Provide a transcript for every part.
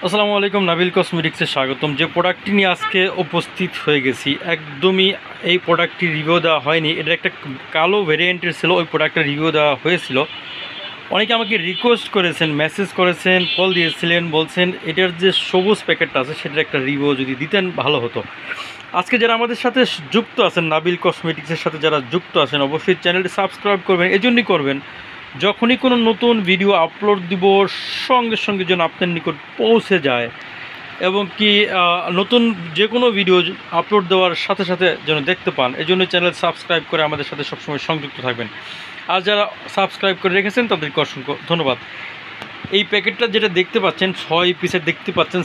আসসালামু আলাইকুম, নাবিল কসমেটিক্সে স্বাগতম। যে প্রোডাক্টটি নিয়ে আজকে উপস্থিত হয়ে গেছি, একদমই এই প্রোডাক্টটি রিভিউ দেওয়া হয়নি। এটা একটা কালো ভেরিয়েন্টের ছিল, ওই প্রোডাক্টের রিভিউ দেওয়া হয়েছিল। অনেকে আমাকে রিকোয়েস্ট করেছেন, মেসেজ করেছেন, কল দিয়েছিলেন, বলছেন এটার যে সবুজ প্যাকেটটা আছে সেটার একটা রিভিউ যদি দিতেন ভালো হতো। আজকে যারা আমাদের সাথে যুক্ত আছেন, নাবিল কসমেটিক্সের সাথে যারা যুক্ত আছেন, অবশ্যই চ্যানেলটি সাবস্ক্রাইব করবেন। এজন্যই করবেন, যখনই কোনো নতুন ভিডিও আপলোড দিব সঙ্গে সঙ্গে যেন আপনার নিকট পৌঁছে যায়, এবং কি নতুন যে কোনো ভিডিও আপলোড দেওয়ার সাথে সাথে যেন দেখতে পান। এই জন্য চ্যানেল সাবস্ক্রাইব করে আমাদের সাথে সবসময় সংযুক্ত থাকবেন। আর যারা সাবস্ক্রাইব করে রেখেছেন তাদেরকে অসংখ্য ধন্যবাদ। এই প্যাকেটটা যেটা দেখতে পাচ্ছেন 6 পিসের দেখতে পাচ্ছেন,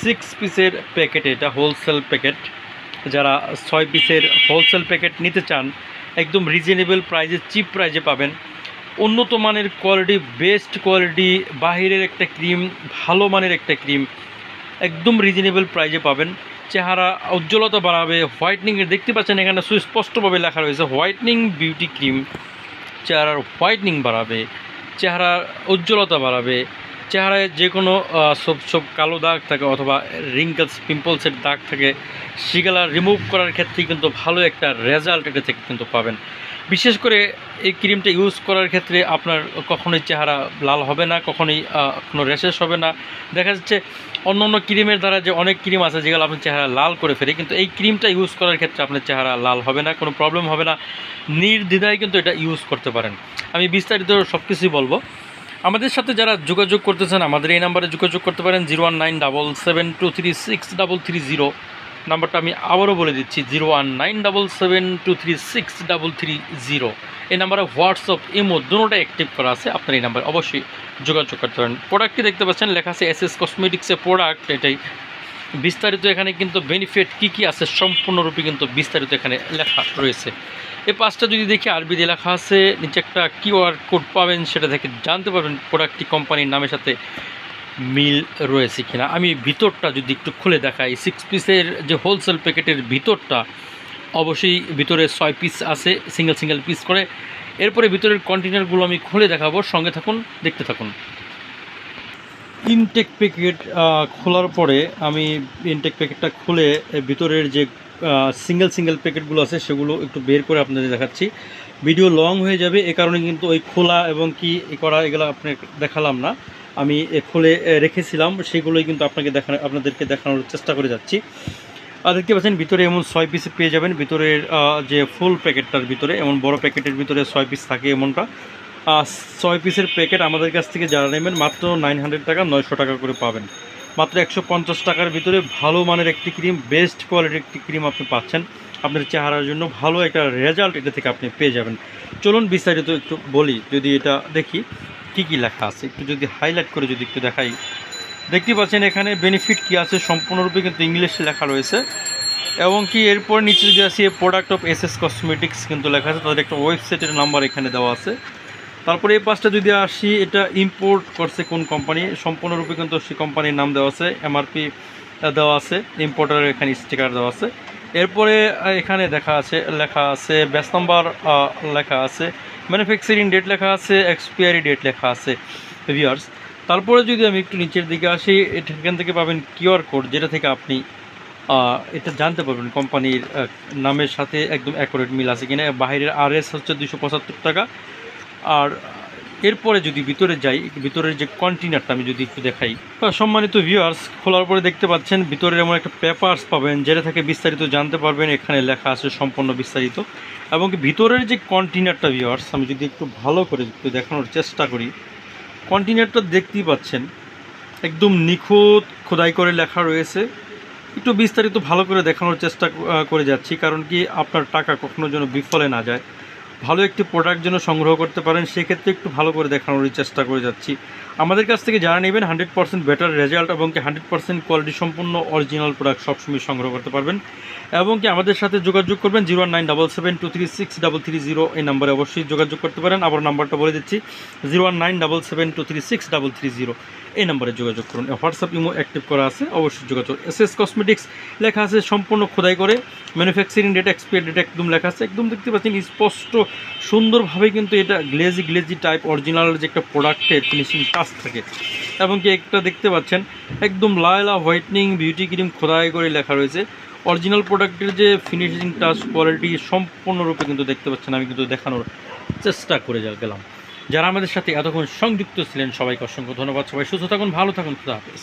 6 পিসের প্যাকেট, এটা হোলসেল প্যাকেট। যারা 6 পিসের হোলসেল প্যাকেট নিতে চান একদম রিজনেবল প্রাইসে, চিপ প্রাইসে পাবেন। উন্নত মানের কোয়ালিটি, বেস্ট কোয়ালিটি, বাহিরের একটা ক্রিম, ভালো মানের একটা ক্রিম একদম রিজনেবল প্রাইসে পাবেন। চেহারা উজ্জ্বলতা বাড়াবে, হোয়াইটনিংয়ের দেখতে পাচ্ছেন এখানে সুস্পষ্টভাবে লেখা রয়েছে হোয়াইটনিং বিউটি ক্রিম। চেহারার হোয়াইটনিং বাড়াবে, চেহারার উজ্জ্বলতা বাড়াবে, চেহারায় যে কোনো সব কালো দাগ থাকে অথবা রিঙ্কলস পিম্পলসের দাগ থাকে সেগুলা রিমুভ করার ক্ষেত্রে কিন্তু ভালো একটা রেজাল্ট এটা থেকে কিন্তু পাবেন। বিশেষ করে এই ক্রিমটা ইউজ করার ক্ষেত্রে আপনার কখনোই চেহারা লাল হবে না, কখনোই কোনো র্যাশেস হবে না। দেখা যাচ্ছে অন্য অন্য ক্রিমের দ্বারা যে অনেক ক্রিম আছে যেগুলো আপনার চেহারা লাল করে ফেলে, কিন্তু এই ক্রিমটা ইউজ করার ক্ষেত্রে আপনার চেহারা লাল হবে না, কোনো প্রবলেম হবে না, নির্দ্বিধায় কিন্তু এটা ইউজ করতে পারেন। আমি বিস্তারিত সব কিছুই বলবো। আমাদের সাথে যারা যোগাযোগ করতেছেন আমাদের এই নাম্বারে যোগাযোগ করতে পারেন, 01977236330। নাম্বারটা আমি আবারও বলে দিচ্ছি, 01977236330। এই নাম্বারে হোয়াটসঅ্যাপ, ইমো দুটোটা অ্যাক্টিভ করা আছে। আপনার এই নাম্বারে অবশ্যই যোগাযোগ করতে পারেন। প্রোডাক্টটি দেখতে পাচ্ছেন লেখা আছে এসএস কসমেটিক্সের প্রোডাক্ট, এটাই বিস্তারিত এখানে কিন্তু বেনিফিট কী কী আছে সম্পূর্ণরূপে কিন্তু বিস্তারিত এখানে লেখা রয়েছে। এই পাঁচটা যদি দেখি আরবি দিয়ে লেখা আছে, নিচে একটা কিউআর কোড পাবেন, সেটা থেকে জানতে পারবেন প্রোডাক্টটি কোম্পানির নামের সাথে মিল রয়েছে কিনা। আমি ভিতরটা যদি একটু খুলে দেখাই, 6 পিসের যে হোলসেল প্যাকেটের ভিতরটা, অবশ্যই ভিতরে 6 পিস আছে সিঙ্গেল পিস করে। এরপরে ভিতরের কন্টেনারগুলো আমি খুলে দেখাবো, সঙ্গে থাকুন, দেখতে থাকুন। ইনটেক প্যাকেট খোলার পরে আমি ইনটেক প্যাকেটটা খুলে ভিতরের যে সিঙ্গেল প্যাকেটগুলো আছে সেগুলো একটু বের করে আপনাদের দেখাচ্ছি। ভিডিও লং হয়ে যাবে, এ কারণে কিন্তু ওই খোলা এবং কি করা এগুলো আপনাকে দেখালাম না। আমি খুলে রেখেছিলাম সেগুলোই কিন্তু আপনাদেরকে দেখানোর চেষ্টা করে যাচ্ছি। আর দেখতে পাচ্ছেন ভিতরে এমন 6 পিস পেয়ে যাবেন। ভিতরের যে ফুল প্যাকেটটার ভিতরে, এমন বড় প্যাকেটের ভিতরে 6 পিস থাকে এমনটা। 6 পিসের প্যাকেট আমাদের কাছ থেকে যারা নেবেন মাত্র 900 টাকা, 900 টাকা করে পাবেন। মাত্র 150 টাকার ভিতরে ভালো মানের একটি ক্রিম, বেস্ট কোয়ালিটির একটি ক্রিম আপনি পাচ্ছেন। আপনার চেহারার জন্য ভালো একটা রেজাল্ট এটা থেকে আপনি পেয়ে যাবেন। চলুন বিস্তারিত একটু বলি। যদি এটা দেখি কি কি লেখা আছে, একটু যদি হাইলাইট করে যদি একটু দেখাই, দেখতে পাচ্ছেন এখানে বেনিফিট কি আছে সম্পূর্ণরূপে কিন্তু ইংলিশে লেখা রয়েছে। এবং কি এরপর নিচে যদি আসি, প্রোডাক্ট অফ এসএস কসমেটিক্স কিন্তু লেখা আছে, তাদের একটা ওয়েবসাইটের নাম্বার এখানে দেওয়া আছে। তারপরে এই পাশটা যদি আসি, এটা ইম্পোর্ট করছে কোন কোম্পানি, সম্পূর্ণরূপে কিন্তু সেই কোম্পানির নাম দেওয়া আছে, এমআরপি দেওয়া আছে, ইম্পোর্টারের এখানে স্টিকার দেওয়া আছে। এরপরে এখানে লেখা আছে ব্যাচ নাম্বার লেখা আছে, ম্যানুফ্যাকচারিং ডেট লেখা আছে, এক্সপায়ারি ডেট লেখা আছে ভিউয়ার্স। তারপরে যদি আমি একটু নিচের দিকে আসি, এখান থেকে পাবেন কিউআর কোড, যেটা থেকে আপনি এটা জানতে পারবেন কোম্পানির নামের সাথে একদম অ্যাকুরেট মিল আছে কিনা। বাইরের আরএস হচ্ছে 275 টাকা। আর এরপরে যদি ভিতরে যাই, ভিতরের যে কন্টেনারটা আমি যদি একটু দেখাই, সম্মানিত ভিউয়ার্স, খোলার পরে দেখতে পাচ্ছেন ভিতরে এমন একটা পেপারস পাবেন, যেটা থেকে বিস্তারিত জানতে পারবেন। এখানে লেখা আছে সম্পূর্ণ বিস্তারিত। এবং ভিতরের যে কন্টেনারটা ভিউয়ার্স, আমি যদি একটু ভালো করে একটু দেখানোর চেষ্টা করি, কন্টেনারটা দেখতেই পাচ্ছেন একদম নিখুঁত খোদাই করে লেখা রয়েছে। একটু বিস্তারিত ভালো করে দেখানোর চেষ্টা করে যাচ্ছি, কারণ কি আপনার টাকা কখনো যেন বিফলে না যায়। ভালো একটি প্রোডাক্ট যেন সংগ্রহ করতে পারেন, সেক্ষেত্রে একটু ভালো করে দেখানোর চেষ্টা করে যাচ্ছি। আমাদের কাছ থেকে যারা নেবেন 100% বেটার রেজাল্ট এবং কি 100% কোয়ালিটি সম্পূর্ণ অরিজিনাল প্রোডাক্ট সবসময় সংগ্রহ করতে পারবেন। এবং কি আমাদের সাথে যোগাযোগ করবেন 01977236330। এই নাম্বারে অবশ্যই যোগাযোগ করতে পারেন। আবার নাম্বারটা বলে দিচ্ছি, 01977236330। এই নাম্বারে যোগাযোগ করুন। হোয়াটসঅ্যাপ ইমো অ্যাক্টিভ করা আছে, অবশ্যই যোগাযোগ। এসএস কসমেটিক্স লেখা আছে সম্পূর্ণ খোদাই করে, ম্যানুফ্যাকচারিং ডেট, এক্সপায়ারি ডেট একদম লেখা আছে। একদম দেখতে পাচ্ছেন স্পষ্ট সুন্দরভাবে কিন্তু এটা গ্লেজি টাইপ অরিজিনাল যে একটা প্রোডাক্টের ফিনিশিং টাচ কাজ থাকে। এবং কেকটা দেখতে পাচ্ছেন একদম লায়লা হোয়াইটনিং বিউটি ক্রিম খোদাই করে লেখা রয়েছে। অরিজিনাল প্রোডাক্টের যে ফিনিশিং টাচ কোয়ালিটি সম্পূর্ণরূপে কিন্তু দেখতে পাচ্ছেন, আমি কিন্তু দেখানোর চেষ্টা করে গেলাম। যারা আমাদের সাথে এতক্ষণ সংযুক্ত ছিলেন সবাইকে অসংখ্য ধন্যবাদ। সবাই সুস্থ থাকুন, ভালো থাকুন, খুদা হাফেজ।